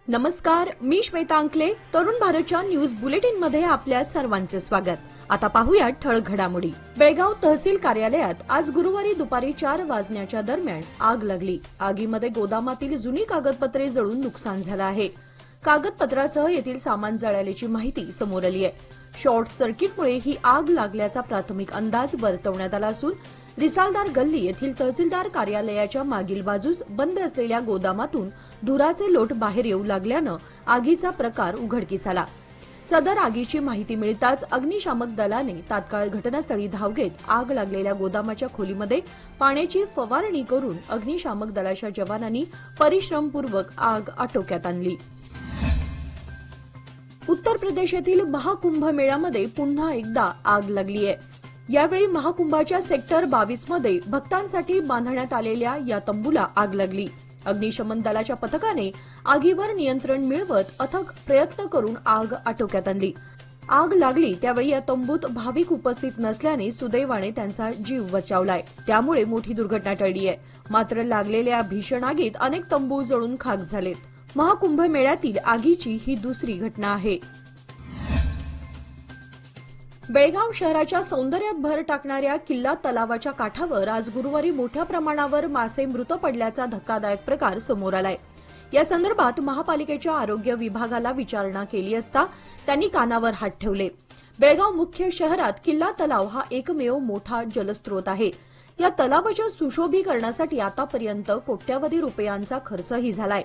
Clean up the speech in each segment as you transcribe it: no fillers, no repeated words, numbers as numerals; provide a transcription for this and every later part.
नमस्कार, मी श्वेता अंकले. तरुण भारतच्या न्यूज बुलेटिन मध्ये आपल्या सर्वांचे स्वागत. आता पाहूया ठळक घडामोडी. बेळगाव तहसील कार्यालयात आज गुरुवारी दुपारी 4 वाजण्याच्या दरम्यान आग लागली. आगीमध्ये गोदामातील जुनी कागदपत्रे जळून नुकसान झालं आहे. कागदपत्रासह येथील सामान जळाल्याची माहिती समोर आली आहे. शॉर्ट सर्किटमुळे ही आग लागल्याचा प्राथमिक अंदाज वर्तवण्यात आला असून रिसालदार गल्ली येथील तहसीलदार कार्यालयाच्या मागील बाजूस बंद असलेल्या गोदामातून धुराचे लोट बाहेर येऊ लागल्यानं आगीचा प्रकार उघडकीस आला. सदर आगीची माहिती मिळताच अग्निशामक दलाने तात्काळ घटनास्थळी धाव घेत आग लागलेल्या गोदामाच्या खोलीमध्ये पाण्याची फवारणी करून अग्निशामक दलाच्या जवानांनी परिश्रमपूर्वक आग आटोक्यात आणली. उत्तर प्रदेशातील महाकुंभमेळ्यामध्ये पुन्हा एकदा आग लागली आहे. यावेळी महाकुंभाच्या सेक्टर 22 मध्ये भक्तांसाठी बांधण्यात आलेल्या या तंबूला आग लागली. अग्निशमन दलाच्या पथकाने आगीवर नियंत्रण मिळवत अथक प्रयत्न करून आग आटोक्यात आणली. आग लागली त्यावेळी या तंबूत भाविक उपस्थित नसल्याने सुदैवाने त्यांचा जीव बचावलाय. त्यामुळे मोठी दुर्घटना टळली आहे. मात्र लागलेल्या भीषण आगीत अनेक तंबू जळून खाक झालेत. महाकुंभमेळ्यातील आगीची ही दुसरी घटना आहे. बेळगाव शहराच्या सौंदर्यात भर टाकणाऱ्या किल्ला तलावाच्या काठावर आज गुरुवारी मोठ्या प्रमाणावर मासे मृत पडल्याचा धक्कादायक प्रकार समोर आलाय. या संदर्भात महापालिकेच्या आरोग्य विभागाला विचारणा केली असता त्यांनी कानावर हात ठेवले. बेळगाव मुख्य शहरात किल्ला तलाव हा एकमेव मोठा जलस्रोत आहे. या तलावाच्या सुशोभीकरणासाठी आतापर्यंत कोट्यवधी रुपयांचा खर्चही झालाय.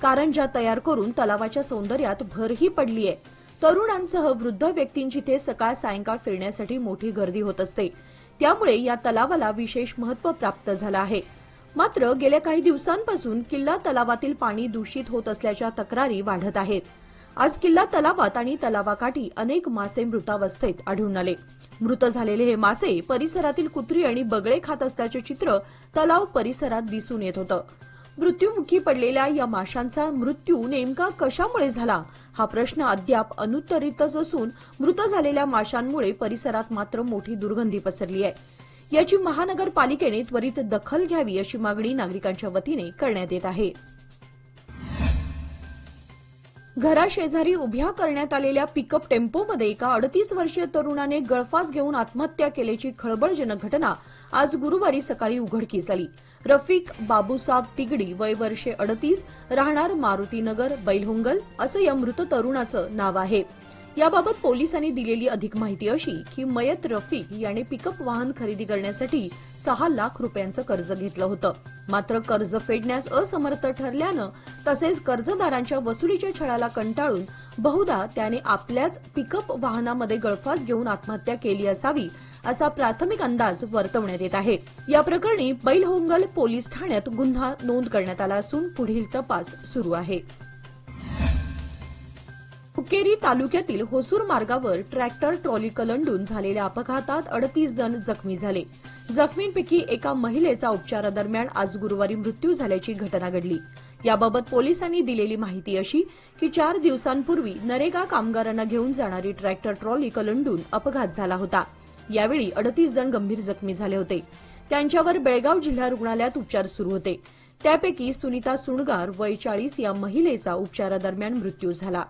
कारंजा तयार करून तलावाच्या सौंदर्यात भरही पडली आहे. तरुणांसह वृद्ध व्यक्तींची ते सकाळ सायंकाळ फिरण्यासाठी मोठी गर्दी होत असते. त्यामुळे या तलावाला विशेष महत्त्व प्राप्त झालं आहे. मात्र गेल्या काही दिवसांपासून किल्ला तलावातील पाणी दूषित होत असल्याच्या तक्रारी वाढत आहेत. आज किल्ला तलावात आणि तलावाकाठी अनेक मासे मृतावस्थेत आढळून आले. मृत झालेले हे मासे परिसरातील कुत्री आणि बगळे खात असल्याचे चित्र तलाव परिसरात दिसून येत होतं. मृत्युमुखी पडलेल्या या माशांचा मृत्यू नेमका कशामुळे झाला हा प्रश्न अद्याप अनुत्तरितच असून मृत झालेल्या माशांमुळे परिसरात मात्र मोठी दुर्गंधी पसरली आहे. याची महानगरपालिकेने त्वरित दखल घ्यावी अशी मागणी नागरिकांच्या वतीने करण्यात येत आहे. घराशेजारी उभ्या करण्यात आलेल्या पिकअप टेम्पोमध्ये एका 38 वर्षीय तरुणाने गळफास घेऊन आत्महत्या केल्याची खळबळजनक घटना आज गुरुवारी सकाळी उघडकीस आली. रफिक बाबूसाब तिगडी वय वर्षे 38 राहणार मारुतीनगर बैलहोंगल असं या मृत तरुणाचं नाव आहे. याबाबत पोलिसांनी दिलेली अधिक माहिती अशी की मयत रफिक याने पिकअप वाहन खरेदी करण्यासाठी 6 लाख रुपयांचं कर्ज घेतलं होतं. मात्र कर्ज फेडण्यास असमर्थ ठरल्यानं तसेच कर्जदारांच्या वसुलीच्या छळाला कंटाळून बहुधा त्याने आपल्याच पिकअप वाहनामध्ये गळफास घेऊन आत्महत्या केली असावी असा प्राथमिक अंदाज वर्तवण्यात येत आहे. या प्रकरणी बैलहोंगल पोलीस ठाण्यात गुन्हा नोंद करण्यात आला असून पुढील तपास सुरू आहे. हुक्केरी तालुक्यातील होसूर मार्गावर ट्रॅक्टर ट्रॉली कलंडून झालेल्या अपघातात 38 जण जखमी झाले. जखमींपैकी एका महिलेचा उपचारादरम्यान आज गुरुवारी मृत्यू झाल्याची घटना घडली. याबाबत पोलिसांनी दिलेली माहिती अशी की 4 दिवसांपूर्वी नरेगा कामगारांना घेऊन जाणारी ट्रॅक्टर ट्रॉली कलंडून अपघात झाला होता. यावेळी 38 जण गंभीर जखमी झाले होते. त्यांच्यावर बेळगाव जिल्हा रुग्णालयात उपचार सुरू होते. त्यापैकी सुनीता सुणगार वय 40 या महिलेचा उपचारादरम्यान मृत्यू झाला.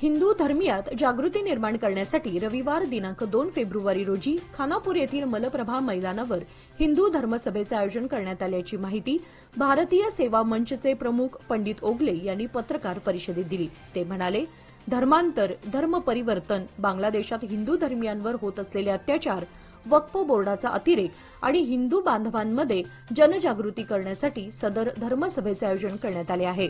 हिंदू धर्मियात जागृती निर्माण करण्यासाठी रविवार दिनांक 2 फेब्रुवारी रोजी खानापूर येथील मलप्रभा मैदानावर हिंदू धर्मसभेचे आयोजन करण्यात आल्याची माहिती भारतीय सेवा मंचचे प्रमुख पंडित ओगले यांनी पत्रकार परिषदेत दिली. ते म्हणाले, धर्मांतर, धर्म परिवर्तन, बांगलादेशात हिंदू धर्मियांवर होत असलेले अत्याचार, वक्फ बोर्डाचा अतिरेक आणि हिंदू बांधवांमध्ये जनजागृती करण्यासाठी सदर धर्मसभेचे आयोजन करण्यात आले आहे.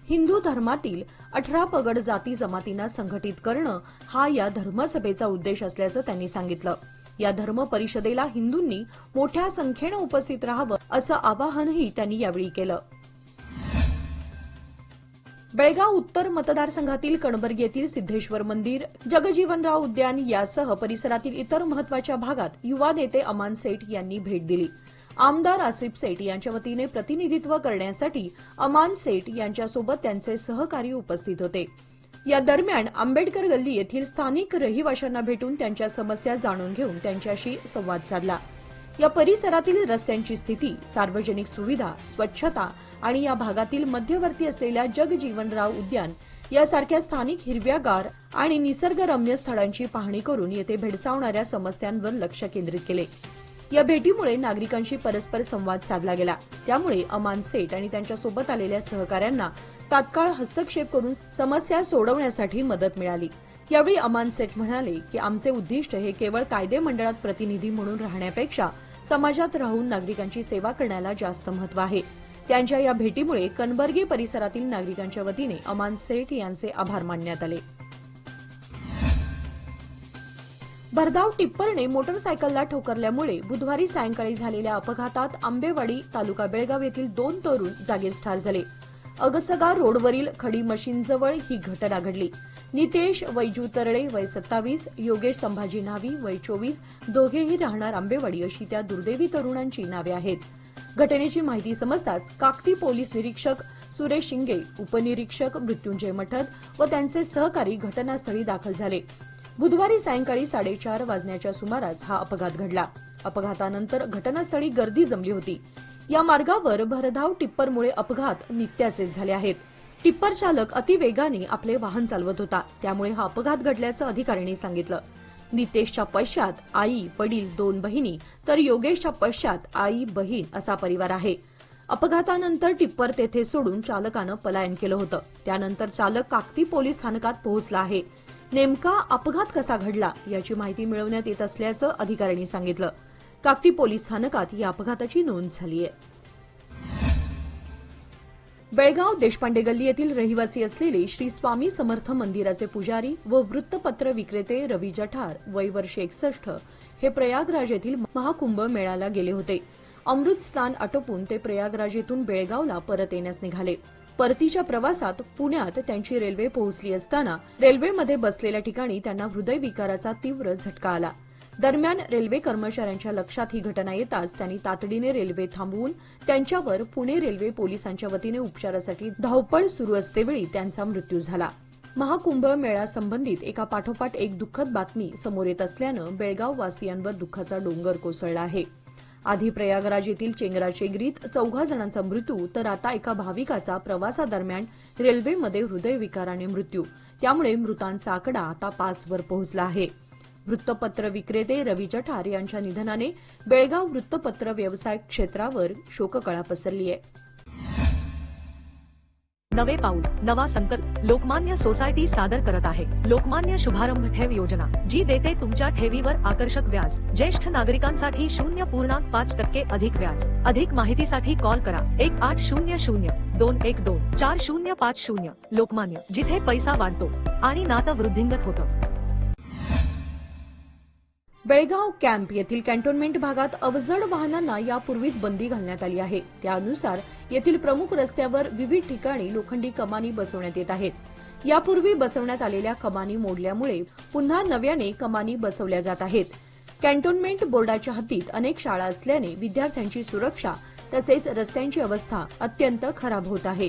हिंदू धर्मातील 18 पगड जाती जमातींना संघटित करणं हा या धर्मसभेचा उद्देश असल्याचं त्यांनी सांगितलं. या धर्म परिषदेला हिंदूंनी मोठ्या संख्येनं उपस्थित राहावं असं आवाहनही त्यांनी यावेळी केलं. बेळगाव उत्तर मतदारसंघातील कणबर्गी येथील सिद्धेश्वर मंदिर, जगजीवनराव उद्यान यासह परिसरातील इतर महत्वाच्या भागात युवा नेते अमान सेठ यांनी भेट दिली. आमदार आसिफ सेठ यांच्या वतीने प्रतिनिधित्व करण्यासाठी अमान सेठ यांच्यासोबत त्यांचे सहकारी उपस्थित होते. या दरम्यान आंबेडकर गल्ली येथील स्थानिक रहिवाशांना भेटून त्यांच्या समस्या जाणून घेऊन त्यांच्याशी संवाद साधला. या परिसरातील रस्त्यांची स्थिती, सार्वजनिक सुविधा, स्वच्छता आणि या भागातील मध्यवर्ती असलेल्या जगजीवनराव उद्यान यासारख्या स्थानिक हिरव्यागार आणि निसर्गरम्य स्थळांची पाहणी करून येथे भेडसावणाऱ्या समस्यांवर लक्ष केंद्रित केले. या भेटीमुळे नागरिकांशी परस्पर संवाद साधला गेला. त्यामुळे अमान सेठ आणि त्यांच्यासोबत आलेल्या सहकाऱ्यांना तात्काळ हस्तक्षेप करून समस्या सोडवण्यासाठी मदत मिळाली. यावेळी अमान सेठ म्हणाले की आमचे उद्दिष्ट हे केवळ कायदे मंडळात प्रतिनिधी म्हणून राहण्यापेक्षा समाजात राहून नागरिकांची सेवा करण्याला जास्त महत्त्व आहे. त्यांच्या या भेटीमुळे कनबर्गी परिसरातील नागरिकांच्या वतीने अमान सेठ यांचे आभार मानण्यात आले. भरधाव टिप्परने मोटरसायकलला ठोकरल्यामुळे बुधवारी सायंकाळी झालेल्या अपघातात आंबेवाडी तालुका बेळगाव येथील 2 तरुण जागीच ठार झाले. अगसगा रोडवरील खडी मशीनजवळ ही घटना घडली. नितेश वैजू तरडे वय 27, योगेश संभाजी न्हावी वय 24, दोघेही राहणार आंबेवाडी अशी त्या दुर्दैवी तरुणांची नावे आहेत. घटनेची माहिती समजताच काकती पोलीस निरीक्षक सुरेश शिंगे, उपनिरीक्षक मृत्युंजय मठद व त्यांचे सहकारी घटनास्थळी दाखल झाले. बुधवारी सायंकाळी 4:30 वाजण्याच्या सुमारास हा अपघात घडला. अपघातानंतर घटनास्थळी गर्दी जमली होती. या मार्गावर भरधाव टिप्परमुळे अपघात नित्याचे झाले आहेत. टिप्पर चालक अतिवेगाने आपले वाहन चालवत होता, त्यामुळे हा अपघात घडल्याचं अधिकाऱ्यांनी सांगितलं. नितेशच्या पश्चात आई, वडील, 2 बहिणी तर योगेशच्या पश्चात आई, बहीण असा परिवार आहे. अपघातानंतर टिप्पर तेथे सोडून चालकानं पलायन केलं होतं. त्यानंतर चालक काकती पोलीस स्थानकात पोहोचला आहे. नेमका अपघात कसा घडला याची माहिती मिळवण्यात येत असल्याचं अधिकाऱ्यांनी सांगितलं. काकती पोलीस स्थानकात या अपघाताची नोंद झाली आहे. बेळगाव देशपांडे गल्ली येथील रहिवासी असलेले श्री स्वामी समर्थ मंदिराचे पुजारी व वृत्तपत्र विक्रेते रवी जठार वय वर्ष 61 हे प्रयागराज येथील महाकुंभ मेळ्याला गेले होते. अमृत स्नान आटोपून ते प्रयागराज येथून बेळगावला परत येण्यास निघाले. परतीच्या प्रवासात पुण्यात त्यांची रेल्वे पोहोचली असताना रेल्वेमध्ये बसलेल्या ठिकाणी त्यांना हृदयविकाराचा तीव्र झटका आला. दरम्यान रेल्वे कर्मचाऱ्यांच्या लक्षात ही घटना येताच त्यांनी तातडीने रेल्वे थांबवून त्यांच्यावर पुणे रेल्वे पोलिसांच्या वतीने उपचारासाठी धावपळ सुरू असतेवेळी त्यांचा मृत्यू झाला. महाकुंभ मेळ्यासंबंधित एका पाठोपाठ एक दुःखद बातमी समोर येत असल्यानं बेळगाव वासियांवर दुःखाचा डोंगर कोसळला आहे. आधी प्रयागराज येथील चेंगराचेंगरीत 4 जणांचा मृत्यू तर आता एका भाविकाचा प्रवासादरम्यान रेल्वेमध्ये हृदयविकाराने मृत्यू. त्यामुळे मृतांचा आकडा आता 5 वर पोहोचला आहे. वृत्तपत्र विक्रेते रवी जठार यांच्या निधनाने बेळगाव वृत्तपत्र व्यवसाय क्षेत्रावर शोककळा पसरली आहे. नवे पाऊल नवा संकल्प लोकमान्य सोसायटी सादर करत आहे लोकमान्य शुभारंभ ठेव योजना, जी देते तुमच्या ठेवीवर आकर्षक व्याज. ज्येष्ठ नागरिकांसाठी 0.5% अधिक व्याज. अधिक माहितीसाठी कॉल करा 1800-212-4050. लोकमान्य, जिथे पैसा वाढतो आणि नातं वृद्धिंगत होतं. बेळगाव कॅम्प येथील कॅन्टोन्मेंट भागात अवजड वाहनांना यापूर्वीच बंदी घालण्यात आली आहे. त्यानुसार येथील प्रमुख रस्त्यावर विविध ठिकाणी लोखंडी कमानी बसवण्यात येत आहेत. यापूर्वी बसवण्यात आलेल्या कमानी मोडल्यामुळे पुन्हा नव्याने कमानी बसवल्या जात आहेत. कॅन्टोन्मेंट बोर्डाच्या हद्दीत अनेक शाळा असल्याने विद्यार्थ्यांची सुरक्षा तसेच रस्त्यांची अवस्था अत्यंत खराब होत आहे.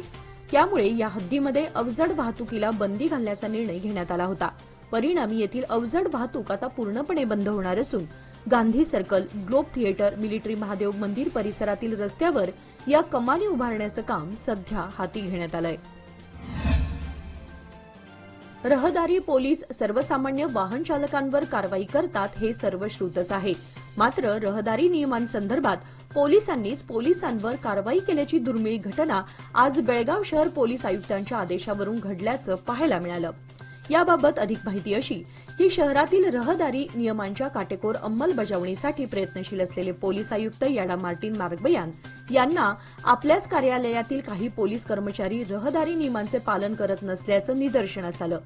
त्यामुळे या हद्दीमध्ये अवजड वाहतुकीला बंदी घालण्याचा निर्णय घेण्यात आला होता. परिणामी येथील अवजड वाहतूक आता पूर्णपणे बंद होणार असून Gandhi circle, globe theatre, military Mahadev मंदिर परिसरातील रस्त्यावर या कमानी उभारण्याचं काम सध्या हाती घेण्यात आलंय. रहदारी पोलीस सर्वसामान्य वाहन चालकांवर कारवाई करतात हे सर्वश्रुतच आहे. मात्र रहदारी नियमांसंदर्भात पोलिसांनीच पोलिसांवर कारवाई केल्याची दुर्मिळ घटना आज बेळगाव शहर पोलीस आयुक्तांच्या आदेशावरून घडल्याचं पाहायला मिळालं. याबाबत अधिक माहिती अशी की शहरातील रहदारी नियमांच्या काटेकोर अंमलबजावणीसाठी प्रयत्नशील असलेले पोलीस आयुक्त याडा मार्टिन मार्गबयान यांना आपल्याच कार्यालयातील काही पोलीस कर्मचारी रहदारी नियमांचे पालन करत नसल्याचं निदर्शनास आलं.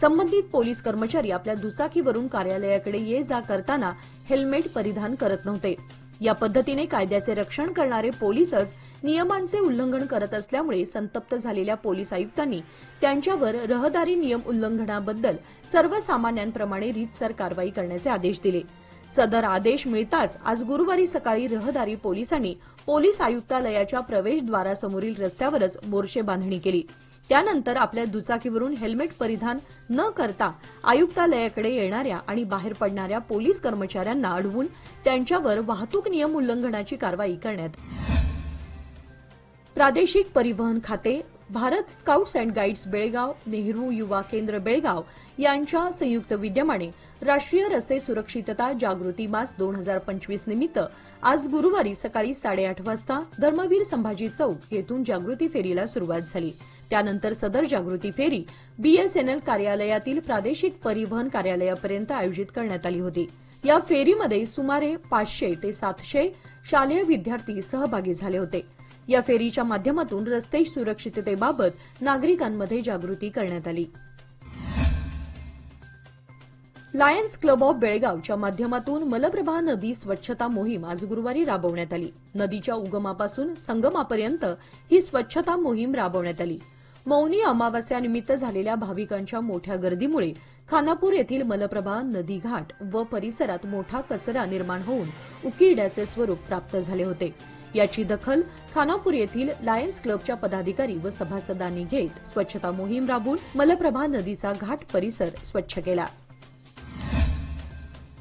संबंधित पोलीस कर्मचारी आपल्या दुचाकीवरून कार्यालयाकडे ये जा करताना हेल्मेट परिधान करत नव्हते. या पद्धतीने कायद्याचे रक्षण करणारे पोलीसच नियमांचे उल्लंघन करत असल्यामुळे संतप्त झालेल्या पोलीस आयुक्तांनी त्यांच्यावर रहदारी नियम उल्लंघनाबद्दल सर्वसामान्यांप्रमाणे रीतसर कारवाई करण्याचे आदेश दिले. सदर आदेश मिळताच आज गुरुवारी सकाळी रहदारी पोलिसांनी पोलीस आयुक्तालयाच्या प्रवेशद्वारासमोरील रस्त्यावरच मोर्चे बांधणी केली. त्यानंतर आपल्या दुचाकीवरून हेल्मेट परिधान न करता आयुक्तालयाकडे येणाऱ्या आणि बाहेर पडणाऱ्या पोलीस कर्मचाऱ्यांना अडवून त्यांच्यावर वाहतूक नियम उल्लंघनाची कारवाई करण्यात प्रादेशिक परिवहन खाते, Bharat scouts and guides Belgaum, Nehru युवा केंद्र बेळगाव यांच्या संयुक्त विद्यमाने राष्ट्रीय रस्ते सुरक्षितता जागृती मास 2025 निमित्त आज गुरुवारी सकाळी 8:30 वाजता धर्मवीर संभाजी चौक येथून जागृती फेरीला सुरुवात झाली। त्यानंतर सदर जागृती फेरी बीएसएनएल कार्यालयातील प्रादेशिक परिवहन कार्यालयापर्यंत आयोजित करण्यात आली होती। या फेरीमध्ये सुमारे 500 ते 700 शालेय विद्यार्थी सहभागी झाले होते। या फेरीच्या माध्यमातून रस्ते सुरक्षिततेबाबत नागरिकांमध्ये जागृती करण्यात आली। लायन्स क्लब ऑफ बेळगावच्या माध्यमातून मलप्रभा नदी स्वच्छता मोहीम आज गुरुवारी राबवण्यात आली। नदीच्या उगमापासून संगमापर्यंत ही स्वच्छता मोहीम राबवण्यात आली। मौनी अमावास्यानिमित्त झालेल्या भाविकांच्या मोठ्या गर्दीमुळे खानापूर येथील मलप्रभा नदी घाट व परिसरात मोठा कचरा निर्माण होऊन उकिरड्याचे स्वरूप प्राप्त झाले होते। याची दखल खानापूर येथील लायन्स क्लबच्या पदाधिकारी व सभासदांनी घेत स्वच्छता मोहीम राबवून मलप्रभा नदीचा घाट परिसर स्वच्छ केला।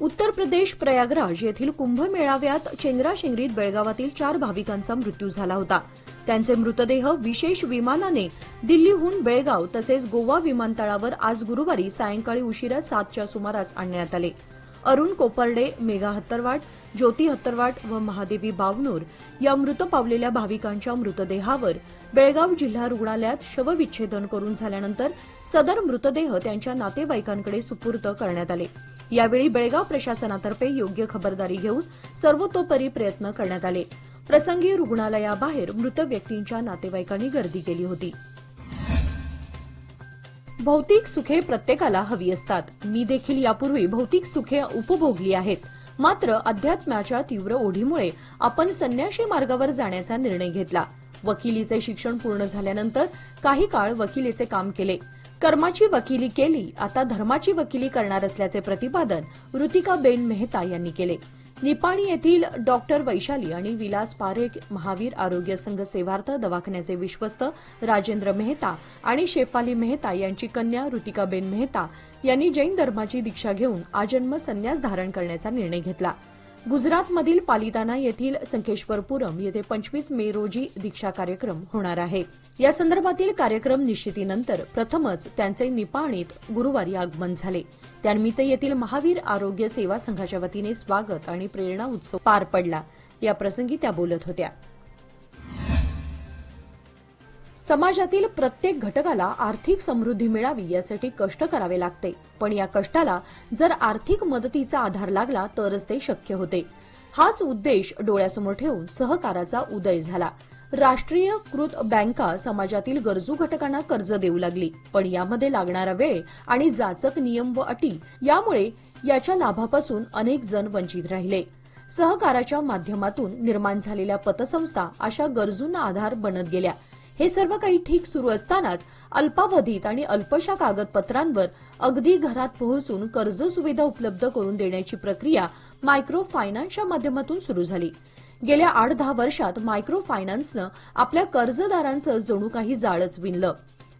उत्तर प्रदेश प्रयागराज येथील कुंभ मेळाव्यात चेंगराचेंगरीत बेळगावातील 4 भाविकांचा मृत्यू झाला होता। त्यांचे मृतदेह विशेष विमानाने दिल्लीहून बेळगाव तसेच गोवा विमानतळावर आज गुरुवारी सायंकाळी उशिरा 7च्या सुमारास आणण्यात आले। अरुण कोपर्डे, मेघा हत्तरवाट, ज्योती हत्तरवाट व महादेवी बावनूर या मृत पावलेल्या भाविकांच्या मृतदेहावर बेळगाव जिल्हा रुग्णालयात शवविच्छेदन करून झाल्यानंतर सदर मृतदेह त्यांच्या नातेवाईकांकडे सुपूर्द करण्यात आले। यावेळी बेळगाव प्रशासनातर्फे योग्य खबरदारी घेऊन सर्वतोपरी प्रयत्न करण्यात आले। प्रसंगी रुग्णालयाबाहेर मृत व्यक्तींच्या नातेवाईकांनी गर्दी केली होती। भौतिक सुखे प्रत्येकाला हवी असतात। मी देखील यापूर्वी भौतिक सुखे उपभोगली आहेत, मात्र अध्यात्माच्या तीव्र ओढीमुळे आपण संन्यासी मार्गावर जाण्याचा निर्णय घेतला। वकिलीचे शिक्षण पूर्ण झाल्यानंतर काही काळ वकिलीचे काम केले। कर्माची वकिली केली, आता धर्माची वकिली करणार असल्याचे प्रतिपादन ऋतिकाबेन मेहता यांनी केले। निपाणी येथील डॉक्टर वैशाली आणि विलास पारेख महावीर आरोग्य संघ सेवार्थ दवाखान्याचे विश्वस्त राजेंद्र मेहता आणि शेफाली मेहता यांची कन्या ऋतिकाबेन मेहता यांनी जैन धर्माची दीक्षा घेऊन आजन्म संन्यास धारण करण्याचा निर्णय घेतला। गुजरातमधील पालिताना येथील संकेश्वरपुरम येथे 25 मे रोजी दीक्षा कार्यक्रम होणार आहे। या संदर्भातील कार्यक्रम निश्चितीनंतर प्रथमच त्यांचे निपाणीत गुरुवारी आगमन झाले। त्यानिमित्त येथील महावीर आरोग्य सेवा संघाच्या वतीने स्वागत आणि प्रेरणा उत्सव पार पडला। या प्रसंगी त्या बोलत होत्या। समाजातील प्रत्येक घटकाला आर्थिक समृद्धी मिळावी यासाठी कष्ट करावे लागते, पण या कष्टाला जर आर्थिक मदतीचा आधार लागला तरच ते शक्य होते। हाच उद्देश डोळ्यासमोर ठेवून सहकाराचा उदय झाला। राष्ट्रीयकृत बँका समाजातील गरजू घटकांना कर्ज देऊ लागली, पण यामध्ये लागणारा वेळ आणि जाचक नियम व अटी यामुळे याच्या लाभापासून अनेक जण वंचित राहिले। सहकाराच्या माध्यमातून निर्माण झालेल्या पतसंस्था अशा गरजूंना आधार बनत गेल्या। हे सर्व काही ठीक सुरू असतानाच अल्पावधीत आणि अल्पशा कागदपत्रांवर अगदी घरात पोहोचून कर्ज सुविधा उपलब्ध करून देण्याची प्रक्रिया मायक्रो फायनान्सच्या माध्यमातून सुरू झाली। गेल्या 8-10 वर्षात मायक्रो फायनान्सनं आपल्या कर्जदारांचं जणू काही जाळच विणलं।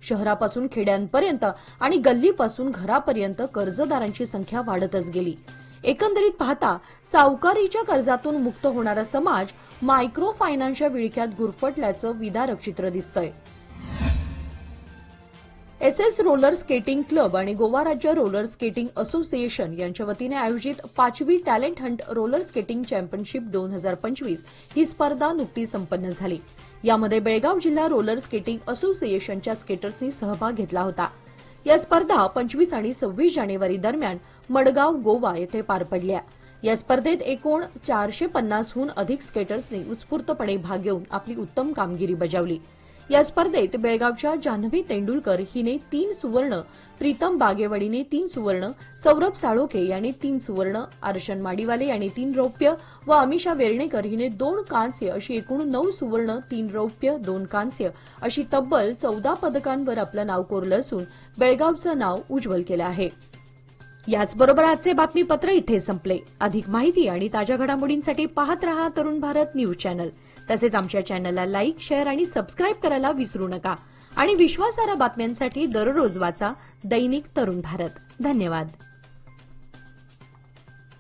शहरापासून खेड्यांपर्यंत आणि गल्लीपासून घरापर्यंत कर्जदारांची संख्या वाढतच गेली। एकंदरीत पाहता सावकारीच्या कर्जातून मुक्त होणारा समाज मायक्रो फायनान्सच्या विळख्यात गुरफटल्याचं विदारक चित्र दिसतंय। एसएस रोलर स्केटिंग क्लब आणि गोवा राज्य रोलर स्केटिंग असोसिएशन यांच्या वतीने आयोजित 5वी talent hunt roller skating championship 2025 ही स्पर्धा नुकतीच संपन्न झाली। यामध्ये बेळगाव जिल्हा रोलर स्केटिंग असोसिएशनच्या स्केटर्सनी सहभाग घेतला होता। या स्पर्धा 25 आणि 26 जानेवारी दरम्यान मडगाव, गोवा येथे पार पडल्या। या स्पर्धेत एकूण 450हून अधिक स्केटर्सनी उत्स्फूर्तपणे भाग घेऊन आपली उत्तम कामगिरी बजावली। या स्पर्धेत बेळगावच्या जान्हवी तेंडुलकर हिने 3 सुवर्ण, प्रीतम बागेवाडीने 3 सुवर्ण, सौरभ साळोखे यांनी 3 सुवर्ण, अर्शन माडीवाले यांनी 3 रौप्य व अमिषा वेर्णेकर हिने 2 कांस्य अशी एकूण 9 सुवर्ण, 3 रौप्य, 2 कांस्य अशी तब्बल 14 पदकांवर आपलं नाव कोरलं असून बेळगावचं नाव उज्ज्वल केलं आहे। याचबरोबर आजचे बातमीपत्र इथे संपले। अधिक माहिती आणि ताज्या घडामोडींसाठी पाहत रहा तरुण भारत न्यूज चॅनल। तसेच आमच्या चॅनलला लाईक, शेअर आणि सबस्क्राईब करायला विसरू नका। आणि विश्वासार्ह बातम्यांसाठी दररोज वाचा दैनिक तरुण भारत. धन्यवाद.